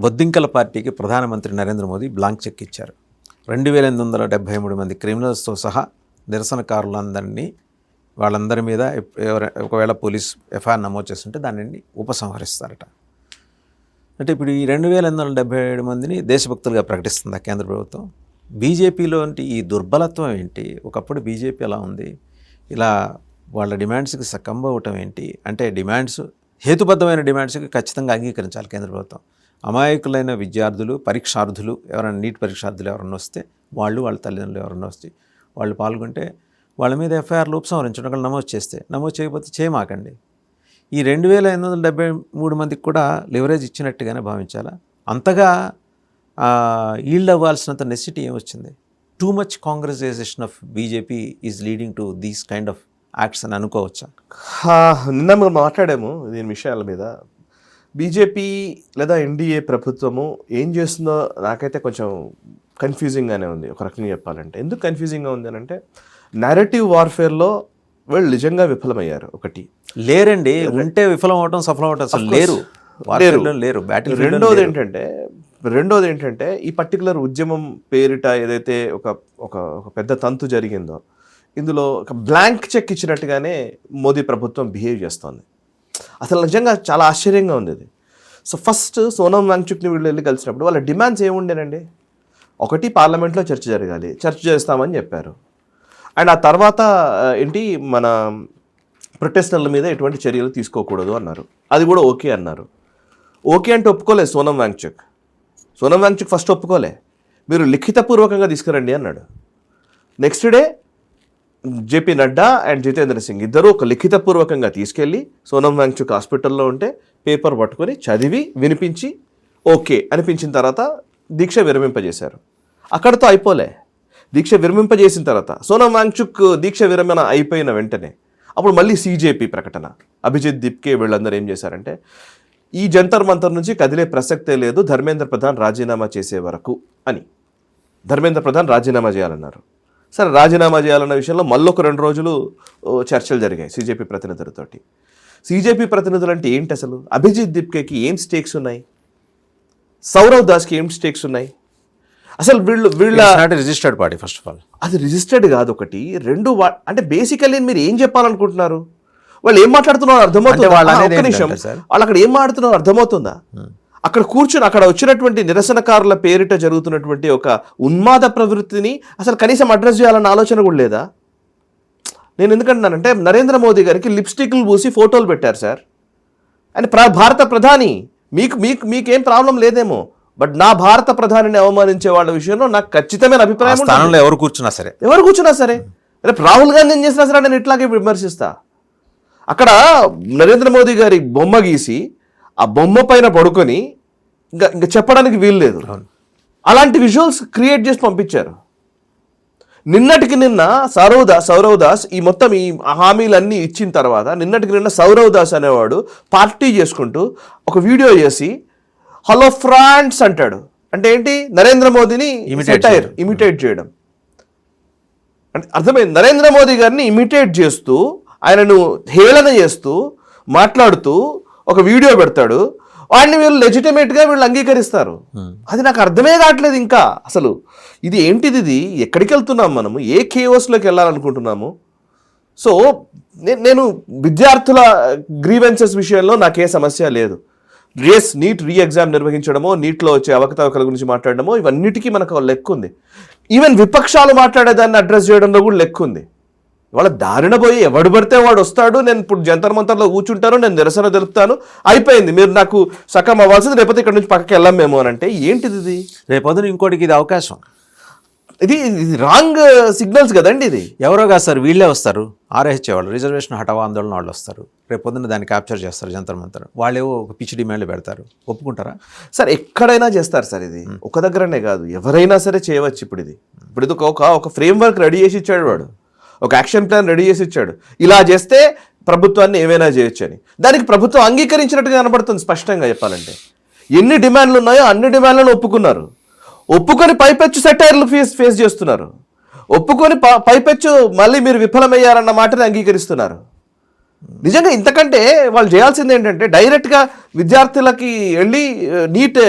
బొద్దింకల పార్టీకి ప్రధానమంత్రి నరేంద్ర మోదీ బ్లాంక్ చెక్ ఇచ్చారు. 2873 మంది క్రిమినల్స్తో సహా నిరసనకారులందరినీ వాళ్ళందరి మీద ఒకవేళ పోలీస్ ఎఫ్ఐఆర్ నమోదు చేస్తుంటే దానిని ఉపసంహరిస్తారట. అంటే ఇప్పుడు ఈ 2877 మందిని దేశభక్తులుగా ప్రకటిస్తుందా కేంద్ర ప్రభుత్వం? బీజేపీలోంటి ఈ దుర్బలత్వం ఏంటి? ఒకప్పుడు బీజేపీ ఎలా ఉంది, ఇలా వాళ్ళ డిమాండ్స్కి సకంబ అవటం ఏంటి? అంటే డిమాండ్స్ హేతుబద్ధమైన డిమాండ్స్కి ఖచ్చితంగా అంగీకరించాలి కేంద్ర ప్రభుత్వం. అమాయకులైన విద్యార్థులు, పరీక్షార్థులు, ఎవరైనా నీట్ పరీక్షార్థులు ఎవరన్నా వస్తే, వాళ్ళ తల్లిదండ్రులు ఎవరన్నా వస్తే వాళ్ళు పాల్గొంటే వాళ్ళ మీద ఎఫ్ఐఆర్లు ఉపసంహరించడం, నమోదు చేస్తే, నమోదు చేయకపోతే చేయమాకండి. ఈ 2873 మందికి కూడా లివరేజ్ ఇచ్చినట్టుగానే భావించాలా? అంతగా ఈల్డ్ అవ్వాల్సినంత నెసిటీ ఏమొచ్చింది? Too much Congressisation of BJP is leading to these kind of acts అని అనుకోవచ్చా? నిన్న మేము మాట్లాడాము దీని విషయాల మీద. బీజేపీ లేదా ఎన్డీఏ ప్రభుత్వము ఏం చేస్తుందో నాకైతే కొంచెం కన్ఫ్యూజింగ్గానే ఉంది ఒక రకంగా చెప్పాలంటే. ఎందుకు కన్ఫ్యూజింగ్గా ఉంది అని అంటే, నేరేటివ్ వార్ఫేర్లో వాళ్ళు నిజంగా విఫలమయ్యారు. ఒకటి లేరండి, ఉంటే విఫలం అవటం సఫలం అవటం అసలు లేరు. రెండోది ఏంటంటే ఈ పర్టికులర్ ఉద్యమం పేరిట ఏదైతే ఒక పెద్ద తంతు జరిగిందో, ఇందులో ఒక బ్లాంక్ చెక్ ఇచ్చినట్టుగానే మోదీ ప్రభుత్వం బిహేవ్ చేస్తోంది. అసలు నిజంగా చాలా ఆశ్చర్యంగా ఉంది ఇది. సో ఫస్ట్ సోనం వాంగ్చుక్ని వీళ్ళు వెళ్ళి కలిసినప్పుడు వాళ్ళ డిమాండ్స్ ఏముండేనండి? ఒకటి, పార్లమెంట్లో చర్చ జరగాలి, చర్చ చేస్తామని చెప్పారు. అండ్ ఆ తర్వాత ఏంటి, మన ప్రొటెస్టర్ల మీద ఎటువంటి చర్యలు తీసుకోకూడదు అన్నారు. అది కూడా ఓకే అన్నారు. ఓకే అంటే ఒప్పుకోలేదు సోనం వాంగ్చుక్. ఫస్ట్ ఒప్పుకోలే, మీరు లిఖితపూర్వకంగా తీసుకురండి అన్నాడు. Next day JP Nadda and Jitendra Singh ఇద్దరు ఒక లిఖితపూర్వకంగా తీసుకెళ్ళి సోనం వాంగ్చుక్ హాస్పిటల్లో ఉంటే పేపర్ పట్టుకొని చదివి వినిపించి ఓకే అనిపించిన తర్వాత దీక్ష విరమింపజేశారు. అక్కడితో అయిపోలే. దీక్ష విరమింపజేసిన తర్వాత సోనం వాంగ్చుక్ దీక్ష విరమణ అయిపోయిన వెంటనే అప్పుడు మళ్ళీ సీజేపీ ప్రకటన, అభిజిత్ దిప్కే వీళ్ళందరూ ఏం చేశారంటే, ఈ జంతర్ మంతర్ నుంచి కదిలే ప్రసక్తే లేదు ధర్మేంద్ర ప్రధాన్ రాజీనామా చేసే వరకు అని. ధర్మేంద్ర ప్రధాన్ రాజీనామా చేయాలన్నారు. సరే, రాజీనామా చేయాలన్న విషయంలో మళ్ళొక 2 రోజులు చర్చలు జరిగాయి సీజేపీ ప్రతినిధులతోటి. సీజేపీ ప్రతినిధులు అంటే ఏంటి అసలు? అభిజిత్ దిప్కేకి ఏం స్టేక్స్ ఉన్నాయి, సౌరవ్ దాస్కి ఏం స్టేక్స్ ఉన్నాయి? అసలు వీళ్ళ registered party. First of all అది రిజిస్టర్డ్ కాదు. ఒకటి, రెండు, అంటే బేసికల్లీ మీరు ఏం చెప్పాలనుకుంటున్నారు? వాళ్ళు ఏం మాట్లాడుతున్నారో అర్థమవుతుంది. ఒక్క నిమిషం, వాళ్ళు అక్కడ ఏం మాట్లాడుతున్నారో అర్థమవుతుందా? అక్కడ కూర్చుని అక్కడ వచ్చినటువంటి నిరసనకారుల పేరిట జరుగుతున్నటువంటి ఒక ఉన్మాద ప్రవృత్తిని అసలు కనీసం అడ్రస్ చేయాలన్న ఆలోచన కూడా లేదా? నేను ఎందుకంటున్నానంటే, నరేంద్ర మోదీ గారికి లిప్స్టిక్లు పూసి ఫోటోలు పెట్టారు సార్. అని భారత ప్రధాని, మీకేం ప్రాబ్లం లేదేమో, బట్ నా భారత ప్రధానిని అవమానించే వాళ్ళ విషయంలో నాకు ఖచ్చితమైన అభిప్రాయం. స్థానంలో ఎవరు కూర్చున్నా సరే, రేపు రాహుల్ గాంధీ ఏం చేసినా సరే నేను ఇట్లాగే విమర్శిస్తా. అక్కడ నరేంద్ర మోదీ గారి బొమ్మ గీసి ఆ బొమ్మ పైన పడుకొని ఇంకా చెప్పడానికి వీలు లేదు. అలాంటి విజువల్స్ క్రియేట్ చేసి పంపించారు. నిన్నటికి నిన్న సౌరవ్ దాస్ ఈ మొత్తం ఈ హామీలన్నీ ఇచ్చిన తర్వాత నిన్నటికి నిన్న సౌరవ్ దాస్ అనేవాడు పార్టీ చేసుకుంటూ ఒక వీడియో చేసి హలో ఫ్రాండ్స్ అంటాడు. అంటే ఏంటి? నరేంద్ర మోదీని ఇమిటేట్ చేయడం. అంటే అర్థమైంది. నరేంద్ర మోదీ గారిని ఇమిటేట్ చేస్తూ, ఆయనను హేళన చేస్తూ మాట్లాడుతూ ఒక వీడియో పెడతాడు. వాడిని వీళ్ళు లెజిటిమేట్గా వీళ్ళు అంగీకరిస్తారు. అది నాకు అర్థమే కావట్లేదు ఇంకా. అసలు ఇది ఏంటిది? ఇది ఎక్కడికి వెళ్తున్నాము మనము? ఏ కేఓస్లోకి వెళ్ళాలనుకుంటున్నాము? సో నేను విద్యార్థుల గ్రీవెన్సెస్ విషయంలో నాకే సమస్య లేదు. నీట్ ఎగ్జామ్ నిర్వహించడమో, నీట్లో వచ్చే అవకతవకల గురించి మాట్లాడడమో, ఇవన్నిటికీ మనకు లెక్క ఉంది. ఈవెన్ విపక్షాలు మాట్లాడేదాన్ని అడ్రస్ చేయడంలో కూడా లెక్క ఉంది. వాళ్ళ దారిన పోయి ఎవడు పడితే వాడు వస్తాడు, నేను ఇప్పుడు జంతర్ మంతర్లో కూర్చుంటాను, నేను నిరసన తెలుపుతాను, అయిపోయింది, మీరు నాకు సకం అవ్వాల్సింది, లేకపోతే ఇక్కడ నుంచి పక్కకి వెళ్ళాం మేము అని అంటే ఏంటిది ఇది? రేపొద్దున ఇంకోటికి ఇది అవకాశం. ఇది రాంగ్ సిగ్నల్స్ కదండి. ఇది ఎవరో కాదు సార్, వీళ్ళే వస్తారు. ఆర్ఎహెచ్ఏ వాళ్ళు, రిజర్వేషన్ హఠావో ఆందోళన వాళ్ళు వస్తారు. రేపు పొద్దున్న దాన్ని క్యాప్చర్ చేస్తారు జంతర్ మంతర్. వాళ్ళేవో ఒక పిచ్చి డిమాండ్లు పెడతారు. ఒప్పుకుంటారా సార్? ఎక్కడైనా చేస్తారు సార్. ఇది ఒక దగ్గరనే కాదు, ఎవరైనా సరే చేయవచ్చు. ఇప్పుడు ఇది ఒక ఫ్రేమ్వర్క్ రెడీ చేసి ఇచ్చాడు వాడు, ఒక యాక్షన్ ప్లాన్ రెడీ చేసి ఇచ్చాడు. ఇలా చేస్తే ప్రభుత్వాన్ని ఏమైనా చేయొచ్చు అని. దానికి ప్రభుత్వం అంగీకరించినట్టుగా కనబడుతుంది స్పష్టంగా చెప్పాలంటే. ఎన్ని డిమాండ్లు ఉన్నాయో అన్ని డిమాండ్లను ఒప్పుకొని పైపెచ్చు సెటైర్లు ఫేస్ చేస్తున్నారు. ఒప్పుకొని పైపెచ్చు మళ్ళీ మీరు విఫలమయ్యారన్న మాటని అంగీకరిస్తున్నారు. నిజంగా ఇంతకంటే వాళ్ళు చేయాల్సింది ఏంటంటే డైరెక్ట్గా విద్యార్థులకి వెళ్ళి నీట్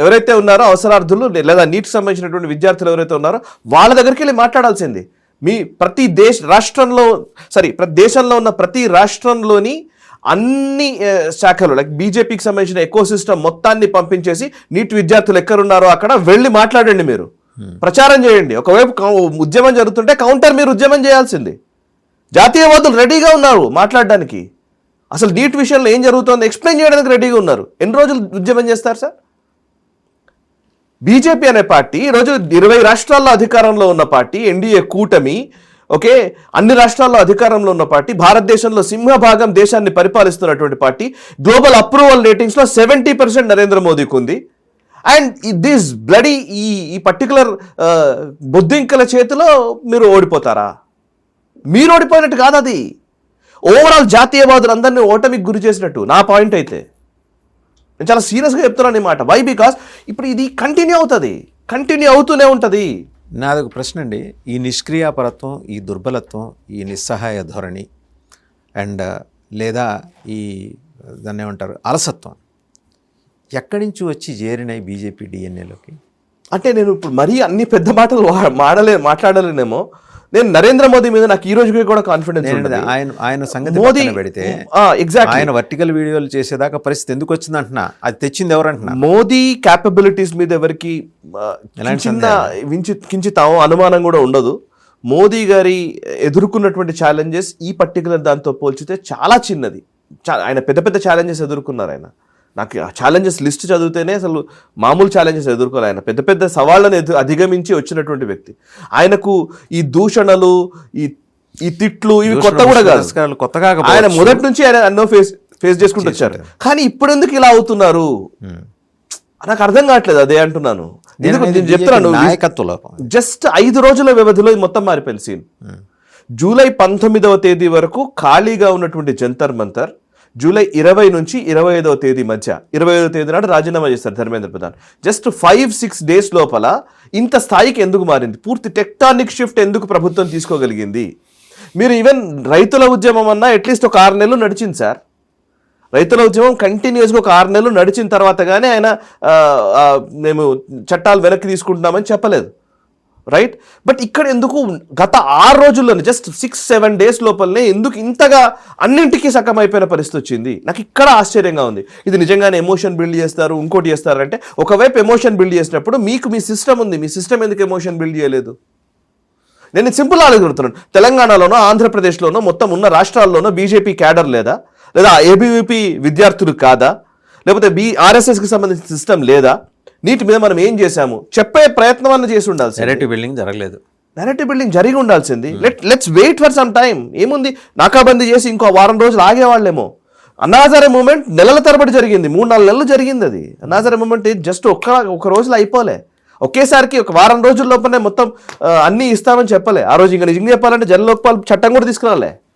ఎవరైతే ఉన్నారో అవసరార్థులు లేదా నీట్ సంబంధించినటువంటి విద్యార్థులు ఎవరైతే ఉన్నారో వాళ్ళ దగ్గరికి వెళ్ళి మాట్లాడాల్సింది. మీ ప్రతి దేశంలో ఉన్న ప్రతి రాష్ట్రంలోని అన్ని శాఖలు లైక్ బీజేపీకి సంబంధించిన ఎకో సిస్టమ్ మొత్తాన్ని పంపించేసి నీట్ విద్యార్థులు ఎక్కడున్నారో అక్కడ వెళ్ళి మాట్లాడండి, మీరు ప్రచారం చేయండి. ఒకవైపు ఉద్యమం జరుగుతుంటే కౌంటర్ మీరు ఉద్యమం చేయాల్సింది. జాతీయవాదులు రెడీగా ఉన్నారు మాట్లాడడానికి, అసలు నీట్ విషయంలో ఏం జరుగుతుందో ఎక్స్ప్లెయిన్ చేయడానికి రెడీగా ఉన్నారు. ఎన్ని రోజులు ఉద్యమం చేస్తారు సార్? బీజేపీ అనే పార్టీ ఈరోజు 20 రాష్ట్రాల్లో అధికారంలో ఉన్న పార్టీ, ఎన్డీఏ కూటమి, ఓకే, అన్ని రాష్ట్రాల్లో అధికారంలో ఉన్న పార్టీ, భారతదేశంలో సింహభాగం దేశాన్ని పరిపాలిస్తున్నటువంటి పార్టీ, గ్లోబల్ అప్రూవల్ రేటింగ్స్లో 70% నరేంద్ర మోదీకి ఉంది. అండ్ దిస్ బ్లడీ ఈ పర్టికులర్ బొద్దింకల చేతిలో మీరు ఓడిపోతారా? మీరు ఓడిపోయినట్టు కాదు, అది ఓవరాల్ జాతీయవాదులు అందరినీ ఓటమికి గురి చేసినట్టు నా పాయింట్ అయితే. నేను చాలా సీరియస్గా చెప్తున్నాను ఈ మాట. వై? బికాస్ ఇప్పుడు ఇది కంటిన్యూ అవుతూనే ఉంటుంది. నాది ఒక ప్రశ్న అండి. ఈ నిష్క్రియాపరత్వం, ఈ దుర్బలత్వం, ఈ నిస్సహాయ ధోరణి అండ్ లేదా ఈ దాన్ని ఏమంటారు అలసత్వం ఎక్కడి నుంచి వచ్చి చేరినాయి బీజేపీ డిఎన్ఏలోకి? అంటే నేను ఇప్పుడు మరీ అన్ని పెద్ద మాటలు మాట్లాడలేనేమో. నేను నరేంద్ర మోదీ మీద నాకు ఈ రోజుకి కూడా కాన్ఫిడెన్స్ ఉంది. ఆయన సంగతి మోదీ పెడితే ఎగ్జాక్ట్ ఆయన వర్టికల్ వీడియోలు చేసేదాకా పరిస్థితి ఎందుకు వచ్చింది అంటున్నా, అది తెచ్చింది ఎవరంటున్నా? మోదీ క్యాపబిలిటీస్ మీద ఎవరికి కించిత్ అనుమానం కూడా ఉండదు. మోదీ గారి ఎదుర్కొన్నటువంటి ఛాలెంజెస్ ఈ పర్టికులర్ దాంతో పోల్చితే చాలా చిన్నది. ఆయన పెద్ద పెద్ద ఛాలెంజెస్ ఎదుర్కొన్నారు. ఆయన నాకు ఛాలెంజెస్ లిస్ట్ చదివితేనే అసలు మామూలు ఛాలెంజెస్ ఎదుర్కోవాలి. ఆయన పెద్ద పెద్ద సవాళ్ళను అధిగమించి వచ్చినటువంటి వ్యక్తి. ఆయనకు ఈ దూషణలు, ఈ తిట్లు ఇవి కొత్త కూడా కాదు, కొత్తగా ఆయన మొదటి నుంచి ఆయన ఎన్నో ఫేస్ చేసుకుంటూ వచ్చారు. కానీ ఇప్పుడు ఎందుకు ఇలా అవుతున్నారు నాకు అర్థం కావట్లేదు. అదే అంటున్నాను. చెప్తున్నాను, జస్ట్ 5 రోజుల వ్యవధిలో మొత్తం మారిపోయింది సీన్. జూలై 19వ తేదీ వరకు ఖాళీగా ఉన్నటువంటి జంతర్ మంతర్ జూలై 20 నుంచి 25వ తేదీ మధ్య, 25వ తేదీ నాడు రాజీనామా చేస్తారు ధర్మేంద్ర ప్రధాన్. జస్ట్ 5-6 డేస్ లోపల ఇంత స్థాయికి ఎందుకు మారింది? పూర్తి టెక్టానిక్ షిఫ్ట్ ఎందుకు ప్రభుత్వం తీసుకోగలిగింది? మీరు ఈవెన్ రైతుల ఉద్యమం అన్నా అట్లీస్ట్ ఒక 6 నెలలు నడిచింది సార్. రైతుల ఉద్యమం కంటిన్యూస్గా ఒక 6 నెలలు నడిచిన తర్వాత కానీ ఆయన మేము చట్టాలు వెనక్కి తీసుకుంటున్నామని చెప్పలేదు, రైట్? బట్ ఇక్కడ ఎందుకు గత 6 రోజుల్లోనే జస్ట్ 6-7 డేస్ లోపలనే ఎందుకు ఇంతగా అన్నింటికీ సగమైపోయిన పరిస్థితి వచ్చింది? నాకు ఇక్కడ ఆశ్చర్యంగా ఉంది. ఇది నిజంగానే ఎమోషన్ బిల్డ్ చేస్తారు, ఇంకోటి చేస్తారంటే, ఒకవైపు ఎమోషన్ బిల్డ్ చేసినప్పుడు మీకు మీ సిస్టమ్ ఉంది, మీ సిస్టమ్ ఎందుకు ఎమోషన్ బిల్డ్ చేయలేదు? నేను సింపుల్ అడుగుతున్నాను. తెలంగాణలోనో ఆంధ్రప్రదేశ్లోనో మొత్తం ఉన్న రాష్ట్రాల్లోనో బీజేపీ క్యాడర్ లేదా ఏబీవీపీ విద్యార్థులు కాదా? లేకపోతే ఆర్ఎస్ఎస్కి సంబంధించిన సిస్టమ్ లేదా? నీటి మీద మనం ఏం చేశాము చెప్పే ప్రయత్నం అన్న చేసి ఉండాల్సింది. నెరేటివ్ బిల్డింగ్ జరగలేదు. నెరేటివ్ బిల్డింగ్ జరిగి ఉండాల్సింది. Let's wait for some time. ఏముంది, నాకాబందీ చేసి ఇంకో వారం రోజులు ఆగేవాళ్ళేమో. అన్నాజారే మూమెంట్ నెలల తరబడి జరిగింది, 3-4 నెలలు జరిగింది. అది అన్నాజారే మూమెంట్ జస్ట్ ఒక రోజులో అయిపోలే. ఒకేసారికి ఒక వారం రోజుల లోపలనే మొత్తం అన్నీ ఇస్తామని చెప్పలే. ఆ రోజు ఇంకా నిజంగా చెప్పాలంటే జనలోక్పాల్ చట్టం కూడా తీసుకురాలే.